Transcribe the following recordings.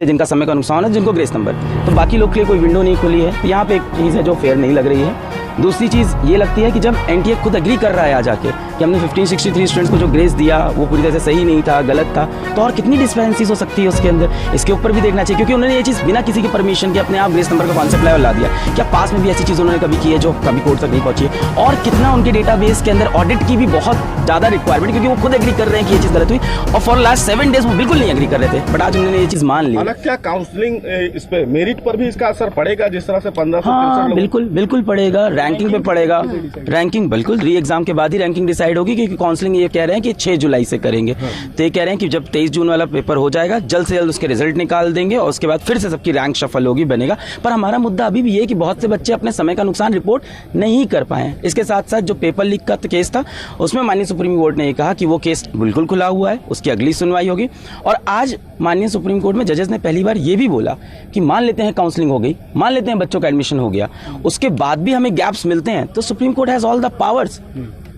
जिनका समय का नुकसान है, जिनको ग्रेस नंबर, तो बाकी लोग के लिए कोई विंडो नहीं खुली है। तो यहाँ पे एक चीज़ है जो फेयर नहीं लग रही है। दूसरी चीज़ ये लगती है कि जब एनटीए खुद एग्री कर रहा है आ जाके कि हमने 1563 स्टूडेंट्स को जो ग्रेस दिया वो पूरी तरह से सही नहीं था, गलत था, तो और कितनी डिस्पेरेंसीज हो सकती है उसके अंदर, इसके ऊपर भी देखना चाहिए। क्योंकि उन्होंने ये चीज़ बिना किसी की परमिशन के अपने आप ग्रेस नंबर का कॉन्सेप्ट लेवल ला दिया। क्या पास में भी ऐसी चीज़ उन्होंने कभी की है जो कभी कोर्ट तक नहीं पहुंची है? और कितना उनके डेटाबेस के अंदर ऑडिट की भी बहुत ज़्यादा रिक्वायरमेंट, क्योंकि वो खुद एग्री कर रहे हैं कि ये चीज़ गलत हुई, और फॉर लास्ट 7 डेज वो बिल्कुल नहीं एग्री कर रहे थे, बट आज उन्होंने ये चीज़ मान ली। हालांकि क्या काउंसलिंग इस पे मेरिट पर भी इसका असर पड़ेगा, जिस तरह से 1563 हाँ, बिल्कुल पड़ेगा, रैंकिंग पे पड़ेगा। रैंकिंग बिल्कुल री एग्जाम के बाद ही रैंकिंग डिसाइड होगी, क्योंकि काउंसलिंग ये कह रहे हैं कि 6 जुलाई से करेंगे। तो ये कह रहे हैं कि जब 23 जून वाला पेपर हो जाएगा, जल्द से जल्द उसके रिजल्ट निकाल देंगे और उसके बाद फिर से सबकी रैंक शफल होगी, बनेगा। पर हमारा मुद्दा अभी भी ये है कि बहुत से बच्चे अपने समय का नुकसान रिपोर्ट नहीं कर पाए। इसके साथ साथ जो पेपर लीक का केस था, उसमें माननीय सुप्रीम कोर्ट ने ये कहा कि वो केस बिल्कुल खुला हुआ है, उसकी अगली सुनवाई होगी। और आज माननीय सुप्रीम कोर्ट में जजेस ने पहली बार ये भी बोला कि मान लेते हैं काउंसलिंग हो गई, मान लेते हैं बच्चों का एडमिशन हो गया, उसके बाद भी हमें गैप्स मिलते हैं, तो supreme court has all the powers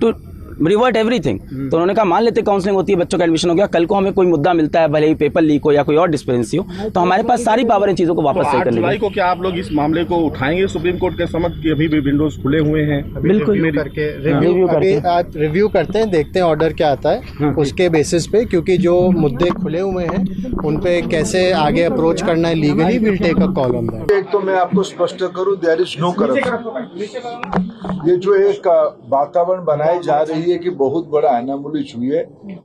to revert everything. तो उन्होंने कहा मान लेते काउंसलिंग होती है, बच्चों का एडमिशन हो गया, कल को हमें कोई मुद्दा मिलता है, भले ही पेपर लीक हो या कोई और डिस्पेरेंसी हो, तो हमारे पास सारी पावर इन चीजों को वापस सही करने की। 8 जुलाई को क्या आप लोग इस मामले को उठाएंगे सुप्रीम कोर्ट के समक्ष कि अभी भी विंडोज खुले हुए हैं? बिल्कुल रिव्यू करते हैं, देखते हैं ऑर्डर क्या आता है उसके बेसिस पे, क्योंकि जो मुद्दे खुले हुए हैं उन पे कैसे आगे अप्रोच करना है legally, will take a call on that. एक तो मैं आपको स्पष्ट करूं, देयर इज नो करप्शन। ये जो एक वातावरण बनाई जा रही है कि बहुत बड़ा अनामुली हुई है,